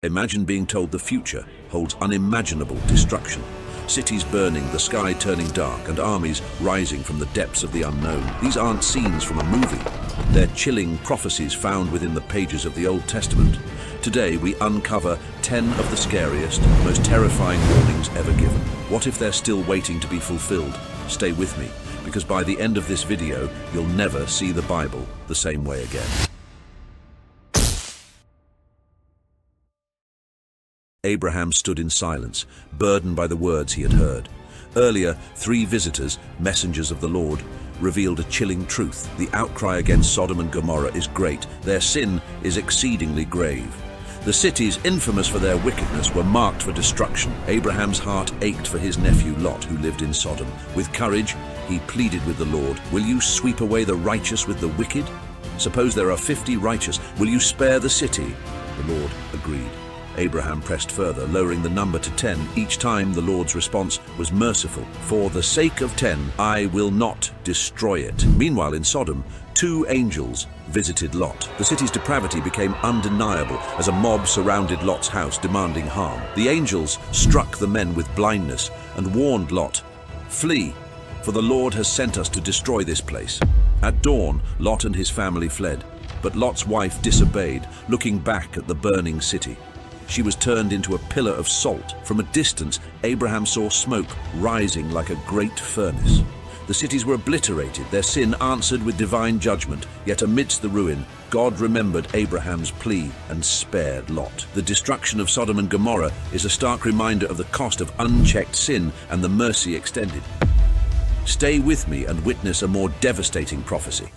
Imagine being told the future holds unimaginable destruction. Cities burning, the sky turning dark, and armies rising from the depths of the unknown. These aren't scenes from a movie. They're chilling prophecies found within the pages of the Old Testament. Today, we uncover 10 of the scariest, most terrifying warnings ever given. What if they're still waiting to be fulfilled? Stay with me, because by the end of this video, you'll never see the Bible the same way again. Abraham stood in silence, burdened by the words he had heard. Earlier, 3 visitors, messengers of the Lord, revealed a chilling truth. The outcry against Sodom and Gomorrah is great. Their sin is exceedingly grave. The cities, infamous for their wickedness, were marked for destruction. Abraham's heart ached for his nephew Lot, who lived in Sodom. With courage, he pleaded with the Lord, "Will you sweep away the righteous with the wicked? Suppose there are 50 righteous. Will you spare the city?" The Lord agreed. Abraham pressed further, lowering the number to 10. Each time the Lord's response was merciful. "For the sake of 10, I will not destroy it." Meanwhile, in Sodom, 2 angels visited Lot. The city's depravity became undeniable as a mob surrounded Lot's house, demanding harm. The angels struck the men with blindness and warned Lot, "Flee, for the Lord has sent us to destroy this place." At dawn, Lot and his family fled, but Lot's wife disobeyed, looking back at the burning city. She was turned into a pillar of salt. From a distance, Abraham saw smoke rising like a great furnace. The cities were obliterated, their sin answered with divine judgment. Yet amidst the ruin, God remembered Abraham's plea and spared Lot. The destruction of Sodom and Gomorrah is a stark reminder of the cost of unchecked sin and the mercy extended. Stay with me and witness a more devastating prophecy.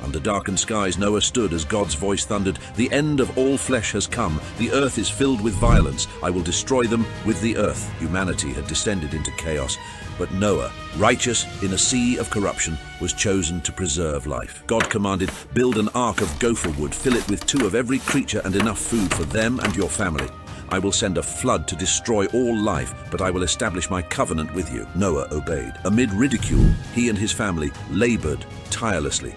Under darkened skies, Noah stood as God's voice thundered, "The end of all flesh has come. The earth is filled with violence. I will destroy them with the earth." Humanity had descended into chaos, but Noah, righteous in a sea of corruption, was chosen to preserve life. God commanded, "Build an ark of gopher wood, fill it with 2 of every creature and enough food for them and your family. I will send a flood to destroy all life, but I will establish my covenant with you." Noah obeyed. Amid ridicule, he and his family labored tirelessly,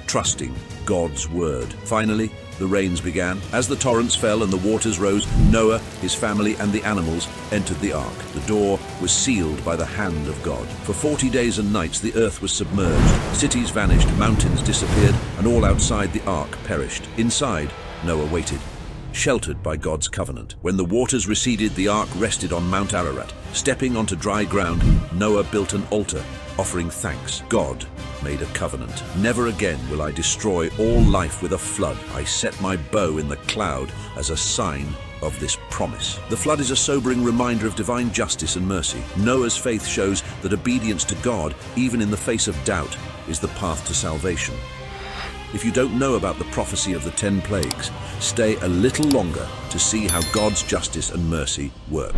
trusting God's word. Finally, the rains began. As the torrents fell and the waters rose, Noah, his family, and the animals entered the ark. The door was sealed by the hand of God. For 40 days and nights, the earth was submerged. Cities vanished, mountains disappeared, and all outside the ark perished. Inside, Noah waited, sheltered by God's covenant. When the waters receded, the ark rested on Mount Ararat. Stepping onto dry ground, Noah built an altar, offering thanks. God made a covenant. "Never again will I destroy all life with a flood. I set my bow in the cloud as a sign of this promise." The flood is a sobering reminder of divine justice and mercy. Noah's faith shows that obedience to God, even in the face of doubt, is the path to salvation. If you don't know about the prophecy of the 10 plagues, stay a little longer to see how God's justice and mercy work.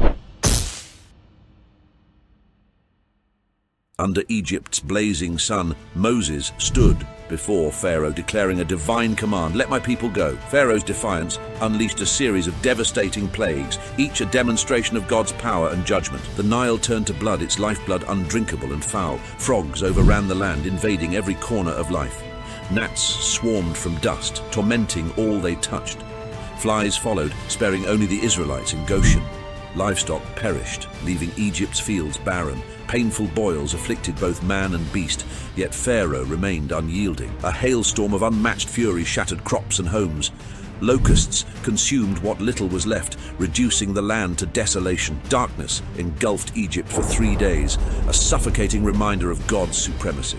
Under Egypt's blazing sun, Moses stood before Pharaoh, declaring a divine command, "Let my people go." Pharaoh's defiance unleashed a series of devastating plagues, each a demonstration of God's power and judgment. The Nile turned to blood, its lifeblood undrinkable and foul. Frogs overran the land, invading every corner of life. Gnats swarmed from dust, tormenting all they touched. Flies followed, sparing only the Israelites in Goshen. Livestock perished, leaving Egypt's fields barren. Painful boils afflicted both man and beast, yet Pharaoh remained unyielding. A hailstorm of unmatched fury shattered crops and homes. Locusts consumed what little was left, reducing the land to desolation. Darkness engulfed Egypt for 3 days, a suffocating reminder of God's supremacy.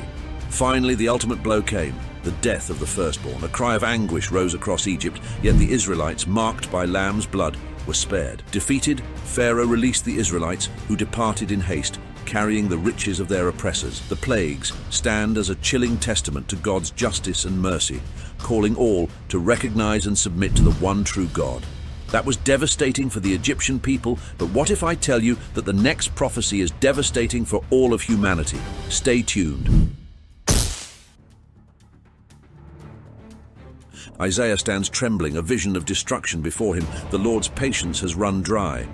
Finally, the ultimate blow came, the death of the firstborn. A cry of anguish rose across Egypt, yet the Israelites, marked by lamb's blood, were spared. Defeated, Pharaoh released the Israelites, who departed in haste, carrying the riches of their oppressors. The plagues stand as a chilling testament to God's justice and mercy, calling all to recognize and submit to the one true God. That was devastating for the Egyptian people, but what if I tell you that the next prophecy is devastating for all of humanity? Stay tuned. Isaiah stands trembling, a vision of destruction before him. The Lord's patience has run dry.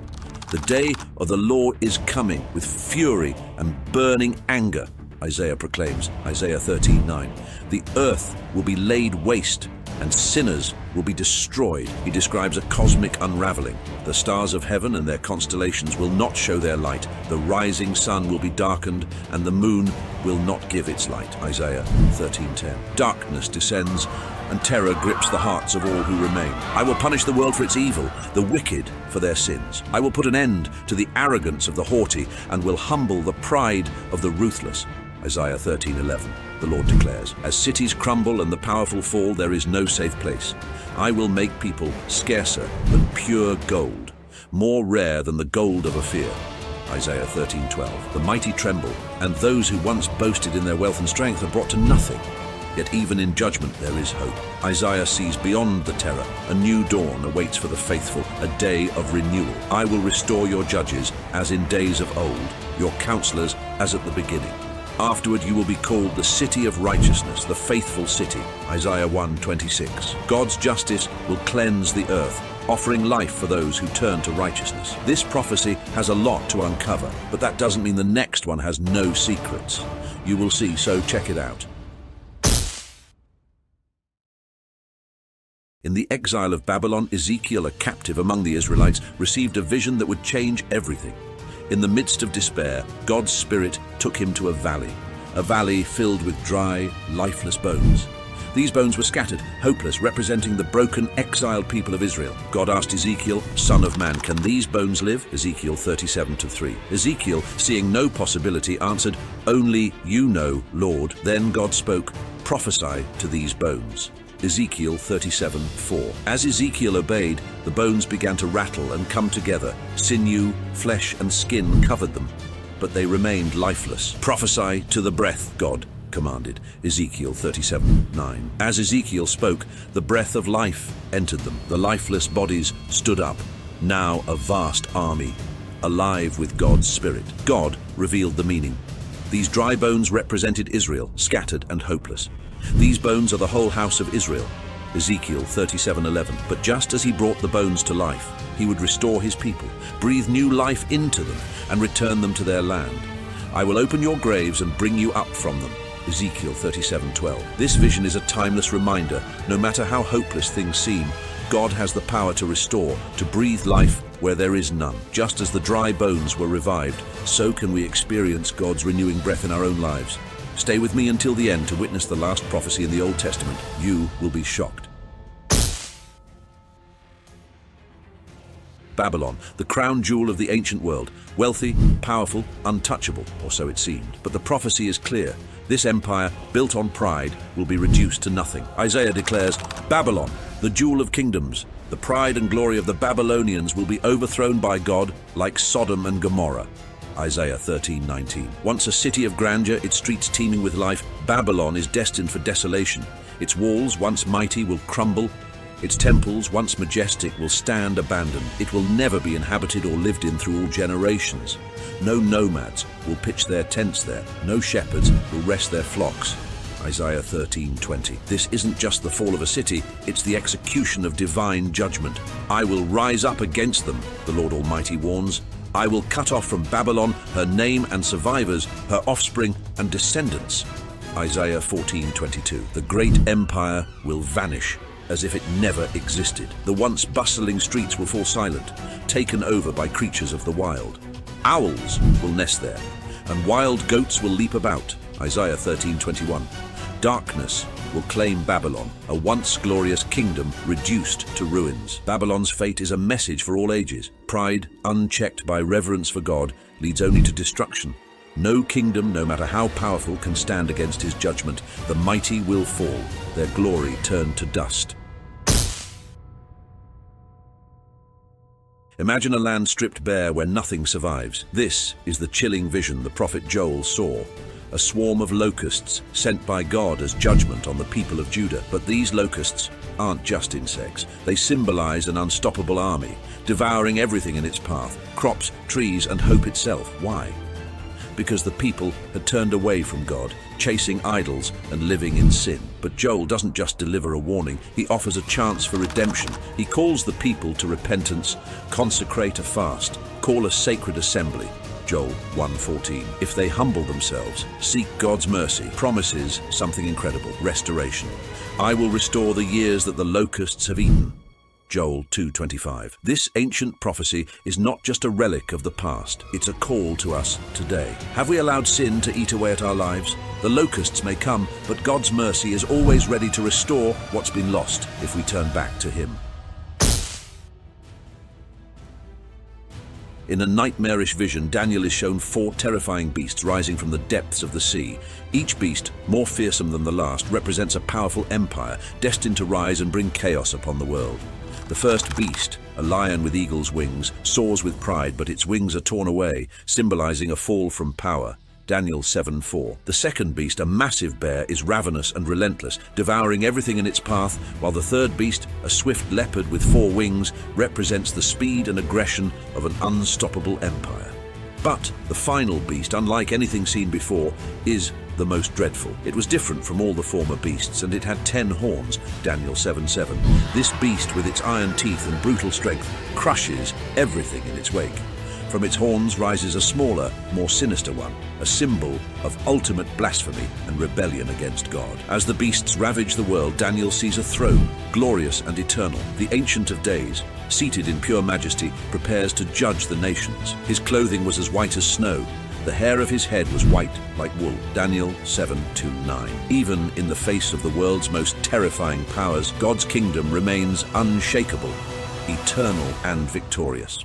The day of the Lord is coming with fury and burning anger, Isaiah proclaims, Isaiah 13:9. The earth will be laid waste and sinners will be destroyed. He describes a cosmic unraveling. The stars of heaven and their constellations will not show their light. The rising sun will be darkened, and the moon will not give its light. Isaiah 13:10. Darkness descends, and terror grips the hearts of all who remain. I will punish the world for its evil, the wicked for their sins. I will put an end to the arrogance of the haughty, and will humble the pride of the ruthless. Isaiah 13:11. The Lord declares, as cities crumble and the powerful fall, there is no safe place. I will make people scarcer than pure gold, more rare than the gold of Ophir. Isaiah 13:12. The mighty tremble, and those who once boasted in their wealth and strength are brought to nothing. Yet even in judgment there is hope. Isaiah sees beyond the terror. A new dawn awaits for the faithful, a day of renewal. I will restore your judges as in days of old, your counselors as at the beginning. Afterward you will be called the city of righteousness, the faithful city. Isaiah 1:26. God's justice will cleanse the earth, offering life for those who turn to righteousness. This prophecy has a lot to uncover, but that doesn't mean the next one has no secrets. You will see, so check it out. In the exile of Babylon, Ezekiel, a captive among the Israelites, received a vision that would change everything. In the midst of despair, God's Spirit took him to a valley filled with dry, lifeless bones. These bones were scattered, hopeless, representing the broken, exiled people of Israel. God asked Ezekiel, Son of man, can these bones live? Ezekiel 37:3. Ezekiel, seeing no possibility, answered, Only you know, Lord. Then God spoke, Prophesy to these bones. Ezekiel 37:4. As Ezekiel obeyed, the bones began to rattle and come together. Sinew, flesh, and skin covered them, but they remained lifeless. Prophesy to the breath, God commanded. Ezekiel 37:9. As Ezekiel spoke, the breath of life entered them. The lifeless bodies stood up, now a vast army, alive with God's Spirit. God revealed the meaning. These dry bones represented Israel, scattered and hopeless. These bones are the whole house of Israel. Ezekiel 37:11. But just as he brought the bones to life, he would restore his people, breathe new life into them, and return them to their land. I will open your graves and bring you up from them. Ezekiel 37:12. This vision is a timeless reminder. No matter how hopeless things seem, God has the power to restore, to breathe life where there is none. Just as the dry bones were revived, so can we experience God's renewing breath in our own lives. Stay with me until the end to witness the last prophecy in the Old Testament. You will be shocked. Babylon, the crown jewel of the ancient world. Wealthy, powerful, untouchable, or so it seemed. But the prophecy is clear. This empire, built on pride, will be reduced to nothing. Isaiah declares, Babylon, the jewel of kingdoms. The pride and glory of the Babylonians will be overthrown by God like Sodom and Gomorrah. Isaiah 13:19. Once a city of grandeur, its streets teeming with life, Babylon is destined for desolation. Its walls, once mighty, will crumble. Its temples, once majestic, will stand abandoned. It will never be inhabited or lived in through all generations. No nomads will pitch their tents there. No shepherds will rest their flocks. Isaiah 13:20. This isn't just the fall of a city, it's the execution of divine judgment. I will rise up against them, the Lord Almighty warns. I will cut off from Babylon her name and survivors, her offspring and descendants. Isaiah 14:22. The great empire will vanish as if it never existed. The once bustling streets will fall silent, taken over by creatures of the wild. Owls will nest there, and wild goats will leap about. Isaiah 13:21. Darkness will claim Babylon, a once glorious kingdom reduced to ruins. Babylon's fate is a message for all ages. Pride, unchecked by reverence for God, leads only to destruction. No kingdom, no matter how powerful, can stand against his judgment. The mighty will fall, their glory turned to dust. Imagine a land stripped bare where nothing survives. This is the chilling vision the prophet Joel saw. A swarm of locusts sent by God as judgment on the people of Judah. But these locusts aren't just insects. They symbolize an unstoppable army, devouring everything in its path, crops, trees, and hope itself. Why? Because the people had turned away from God, chasing idols and living in sin. But Joel doesn't just deliver a warning, he offers a chance for redemption. He calls the people to repentance, consecrate a fast, call a sacred assembly. Joel 1:14. If they humble themselves, seek God's mercy, promises something incredible, restoration. I will restore the years that the locusts have eaten. Joel 2:25. This ancient prophecy is not just a relic of the past, it's a call to us today. Have we allowed sin to eat away at our lives? The locusts may come, but God's mercy is always ready to restore what's been lost if we turn back to Him. In a nightmarish vision, Daniel is shown 4 terrifying beasts rising from the depths of the sea. Each beast, more fearsome than the last, represents a powerful empire destined to rise and bring chaos upon the world. The first beast, a lion with eagle's wings, soars with pride, but its wings are torn away, symbolizing a fall from power. Daniel 7:4. The second beast, a massive bear, is ravenous and relentless, devouring everything in its path, while the third beast, a swift leopard with 4 wings, represents the speed and aggression of an unstoppable empire. But the final beast, unlike anything seen before, is the most dreadful. It was different from all the former beasts, and it had 10 horns, Daniel 7:7. This beast, with its iron teeth and brutal strength, crushes everything in its wake. From its horns rises a smaller, more sinister one, a symbol of ultimate blasphemy and rebellion against God. As the beasts ravage the world, Daniel sees a throne, glorious and eternal. The Ancient of Days, seated in pure majesty, prepares to judge the nations. His clothing was as white as snow. The hair of his head was white like wool. Daniel 7:9. Even in the face of the world's most terrifying powers, God's kingdom remains unshakable, eternal and victorious.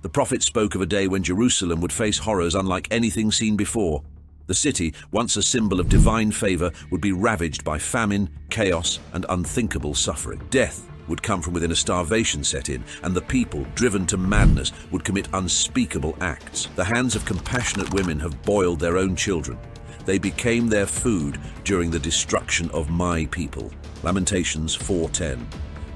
The prophet spoke of a day when Jerusalem would face horrors unlike anything seen before. The city, once a symbol of divine favor, would be ravaged by famine, chaos, and unthinkable suffering. Death would come from within a starvation set in, and the people, driven to madness, would commit unspeakable acts. The hands of compassionate women have boiled their own children. They became their food during the destruction of my people. Lamentations 4:10.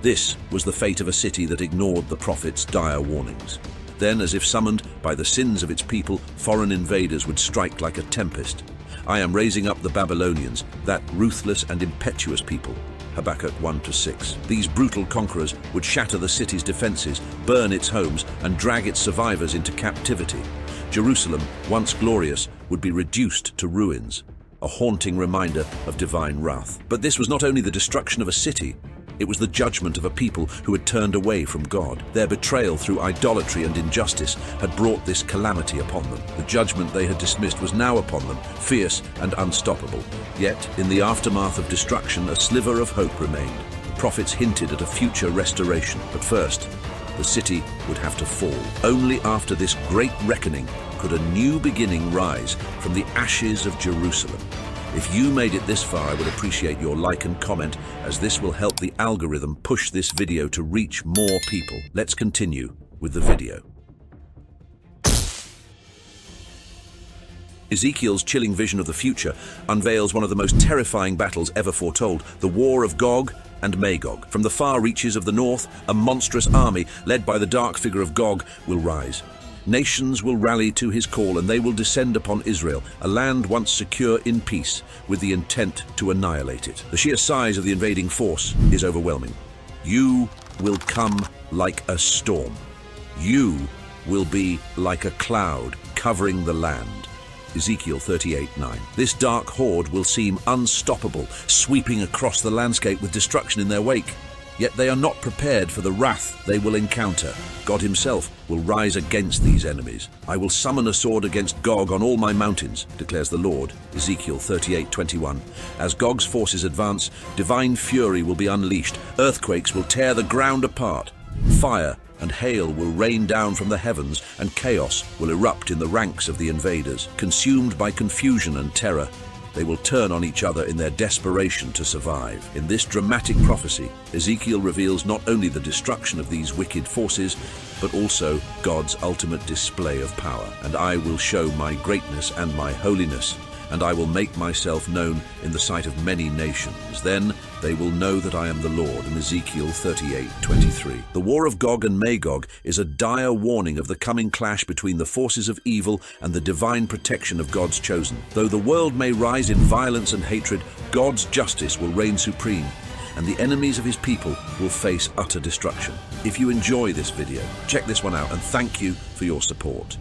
This was the fate of a city that ignored the prophet's dire warnings. Then, as if summoned by the sins of its people, foreign invaders would strike like a tempest. I am raising up the Babylonians, that ruthless and impetuous people. Habakkuk 1-6. These brutal conquerors would shatter the city's defenses, burn its homes, and drag its survivors into captivity. Jerusalem, once glorious, would be reduced to ruins, a haunting reminder of divine wrath. But this was not only the destruction of a city, it was the judgment of a people who had turned away from God. Their betrayal through idolatry and injustice had brought this calamity upon them. The judgment they had dismissed was now upon them, fierce and unstoppable. Yet, in the aftermath of destruction, a sliver of hope remained. Prophets hinted at a future restoration. But first, the city would have to fall. Only after this great reckoning could a new beginning rise from the ashes of Jerusalem. If you made it this far, I would appreciate your like and comment, as this will help the algorithm push this video to reach more people. Let's continue with the video. Ezekiel's chilling vision of the future unveils one of the most terrifying battles ever foretold, the war of Gog and Magog. From the far reaches of the north, a monstrous army led by the dark figure of Gog will rise. Nations will rally to his call, and they will descend upon Israel, a land once secure in peace, with the intent to annihilate it. The sheer size of the invading force is overwhelming. You will come like a storm. You will be like a cloud covering the land. Ezekiel 38:9. This dark horde will seem unstoppable, sweeping across the landscape with destruction in their wake. Yet they are not prepared for the wrath they will encounter. God himself will rise against these enemies. I will summon a sword against Gog on all my mountains, declares the Lord. Ezekiel 38:21. As Gog's forces advance, divine fury will be unleashed. Earthquakes will tear the ground apart. Fire and hail will rain down from the heavens, and chaos will erupt in the ranks of the invaders. Consumed by confusion and terror, they will turn on each other in their desperation to survive. In this dramatic prophecy, Ezekiel reveals not only the destruction of these wicked forces, but also God's ultimate display of power. And I will show my greatness and my holiness, and I will make myself known in the sight of many nations. Then they will know that I am the Lord. In Ezekiel 38:23. The war of Gog and Magog is a dire warning of the coming clash between the forces of evil and the divine protection of God's chosen. Though the world may rise in violence and hatred, God's justice will reign supreme. and the enemies of his people will face utter destruction. If you enjoy this video, check this one out, and thank you for your support.